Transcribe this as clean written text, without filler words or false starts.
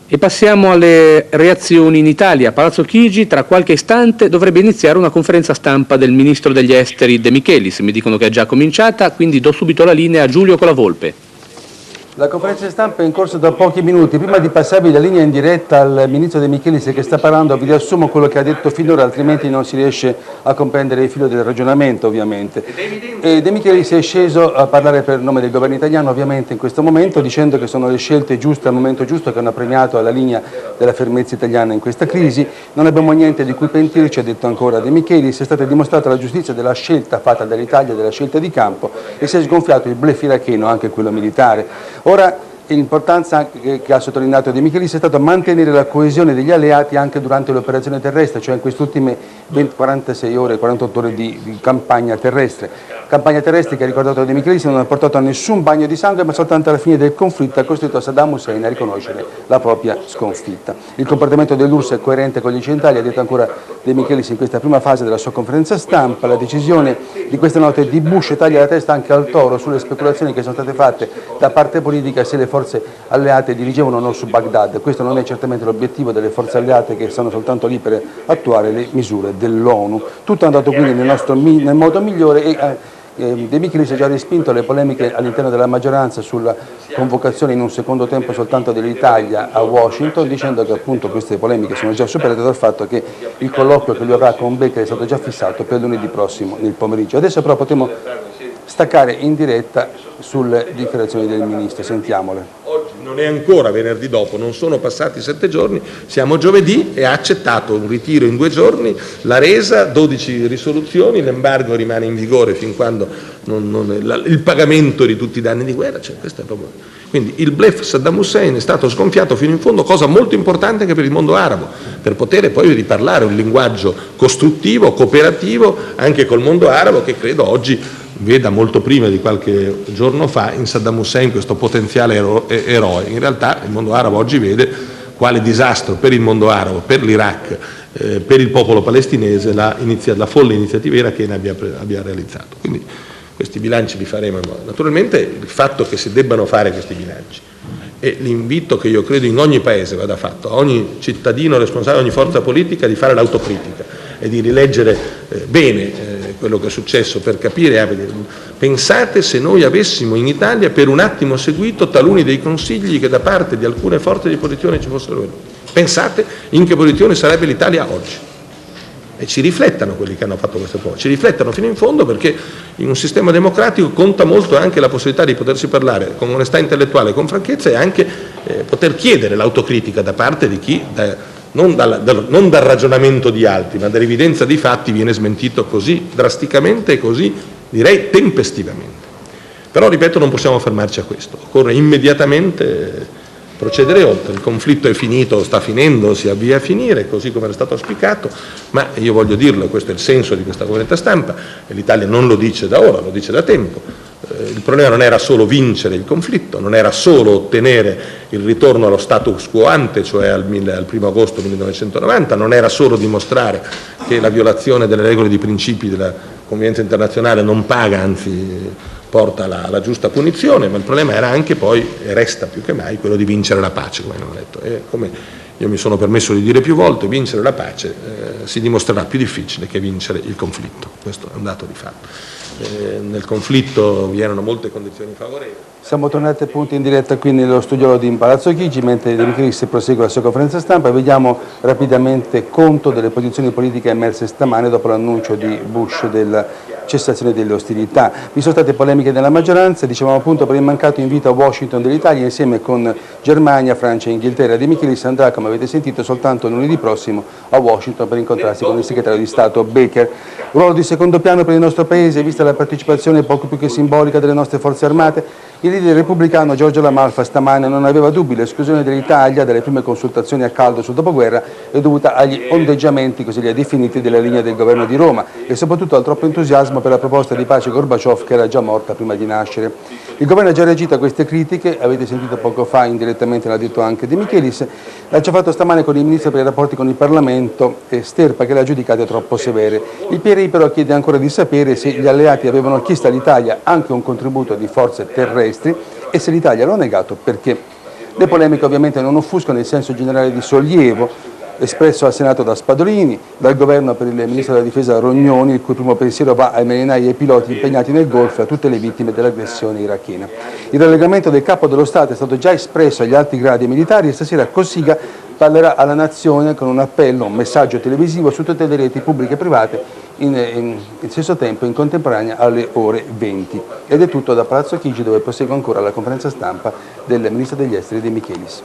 E passiamo alle reazioni in Italia. A Palazzo Chigi tra qualche istante dovrebbe iniziare una conferenza stampa del ministro degli esteri De Michelis. Mi dicono che è già cominciata, quindi do subito la linea a Giulio Colavolpe. La conferenza stampa è in corso da pochi minuti. Prima di passarvi la linea in diretta al ministro De Michelis che sta parlando, vi riassumo quello che ha detto finora, altrimenti non si riesce a comprendere il filo del ragionamento, ovviamente. De Michelis è sceso a parlare per nome del governo italiano, ovviamente, in questo momento, dicendo che sono le scelte giuste al momento giusto che hanno premiato la linea della fermezza italiana in questa crisi. Non abbiamo niente di cui pentirci, ha detto ancora De Michelis. È stata dimostrata la giustizia della scelta fatta dall'Italia, della scelta di campo, e si è sgonfiato il bluff iracheno, anche quello militare. Ora, l'importanza che ha sottolineato De Michelis è stata mantenere la coesione degli alleati anche durante l'operazione terrestre, cioè in queste ultime 48 ore di campagna terrestre. Campagna terrestre che, ha ricordato De Michelis, non ha portato a nessun bagno di sangue, ma soltanto alla fine del conflitto ha costretto Saddam Hussein a riconoscere la propria sconfitta. Il comportamento dell'URSS è coerente con gli occidentali, ha detto ancora De Michelis in questa prima fase della sua conferenza stampa. La decisione di questa notte di Bush taglia la testa anche al toro sulle speculazioni che sono state fatte da parte politica se le forze alleate dirigevano o no su Baghdad. Questo non è certamente l'obiettivo delle forze alleate, che stanno soltanto lì per attuare le misure dell'ONU. Tutto è andato quindi nel modo migliore e De Michelis ha già respinto le polemiche all'interno della maggioranza sulla convocazione in un secondo tempo soltanto dell'Italia a Washington, dicendo che appunto queste polemiche sono già superate dal fatto che il colloquio che lui avrà con Baker è stato già fissato per lunedì prossimo nel pomeriggio. Adesso però potremo staccare in diretta sulle dichiarazioni del ministro, sentiamole. Oggi non è ancora venerdì dopo, non sono passati 7 giorni, siamo giovedì e ha accettato un ritiro in 2 giorni, la resa, 12 risoluzioni, l'embargo rimane in vigore fin quando il pagamento di tutti i danni di guerra, cioè, questo è proprio... Quindi il bluff Saddam Hussein è stato sgonfiato fino in fondo, cosa molto importante anche per il mondo arabo, per poter poi riparlare un linguaggio costruttivo, cooperativo anche col mondo arabo, che credo oggi veda molto prima di qualche giorno fa in Saddam Hussein questo potenziale eroe. In realtà il mondo arabo oggi vede quale disastro per il mondo arabo, per l'Iraq, per il popolo palestinese la folle iniziativa irachena abbia realizzato. Quindi questi bilanci li faremo. Naturalmente il fatto che si debbano fare questi bilanci e l'invito che io credo in ogni paese vada fatto, a ogni cittadino responsabile, a ogni forza politica, di fare l'autocritica e di rileggere bene quello che è successo per capire. Pensate se noi avessimo in Italia per un attimo seguito taluni dei consigli che da parte di alcune forze di opposizione ci fossero venuti. Pensate in che posizione sarebbe l'Italia oggi. E ci riflettano quelli che hanno fatto queste cose, ci riflettano fino in fondo, perché in un sistema democratico conta molto anche la possibilità di potersi parlare con onestà intellettuale, con franchezza, e anche poter chiedere l'autocritica da parte di chi, non dal ragionamento di altri, ma dall'evidenza dei fatti, viene smentito così drasticamente e così, direi, tempestivamente. Però, ripeto, non possiamo fermarci a questo, occorre immediatamente procedere oltre. Il conflitto è finito, sta finendo, si avvia a finire, così come era stato auspicato, ma io voglio dirlo, questo è il senso di questa conferenza stampa, e l'Italia non lo dice da ora, lo dice da tempo. Il problema non era solo vincere il conflitto, non era solo ottenere il ritorno allo status quo ante, cioè al 1 agosto 1990, non era solo dimostrare che la violazione delle regole di principi della convivenza internazionale non paga, anzi porta alla giusta punizione, ma il problema era anche poi, e resta più che mai, quello di vincere la pace, come hanno detto. E come io mi sono permesso di dire più volte, vincere la pace si dimostrerà più difficile che vincere il conflitto, questo è un dato di fatto. Nel conflitto vi erano molte condizioni favorevoli. Siamo tornati appunto in diretta qui nello studio di Palazzo Chigi, mentre De Michelis prosegue la sua conferenza stampa. Vediamo rapidamente conto delle posizioni politiche emerse stamane dopo l'annuncio di Bush della cessazione delle ostilità. Vi sono state polemiche nella maggioranza, dicevamo appunto, per il mancato invito a Washington dell'Italia insieme con Germania, Francia e Inghilterra. De Michelis andrà, come avete sentito, soltanto lunedì prossimo a Washington per incontrarsi con il segretario di Stato Baker. Ruolo di secondo piano per il nostro Paese, vista la partecipazione poco più che simbolica delle nostre forze armate. Il leader repubblicano Giorgio La Malfa stamane non aveva dubbi, l'esclusione dell'Italia dalle prime consultazioni a caldo sul dopoguerra è dovuta agli ondeggiamenti, così li ha definiti, della linea del governo di Roma e soprattutto al troppo entusiasmo per la proposta di pace Gorbaciov, che era già morta prima di nascere. Il governo ha già reagito a queste critiche, avete sentito poco fa, indirettamente l'ha detto anche De Michelis, l'ha già fatto stamane con il ministro per i rapporti con il Parlamento Sterpa, che l'ha giudicate troppo severe. Il PRI però chiede ancora di sapere se gli alleati avevano chiesto all'Italia anche un contributo di forze terrestri e se l'Italia lo ha negato perché. Le polemiche ovviamente non offuscano il senso generale di sollievo espresso al Senato da Spadolini, dal governo per il ministro della difesa Rognoni, il cui primo pensiero va ai marinai e ai piloti impegnati nel Golfo e a tutte le vittime dell'aggressione irachena. Il rallegamento del capo dello Stato è stato già espresso agli alti gradi militari e stasera Cossiga parlerà alla nazione con un appello, un messaggio televisivo su tutte le reti pubbliche e private in stesso tempo, in contemporanea alle ore 20. Ed è tutto da Palazzo Chigi, dove prosegue ancora la conferenza stampa del ministro degli esteri De Michelis.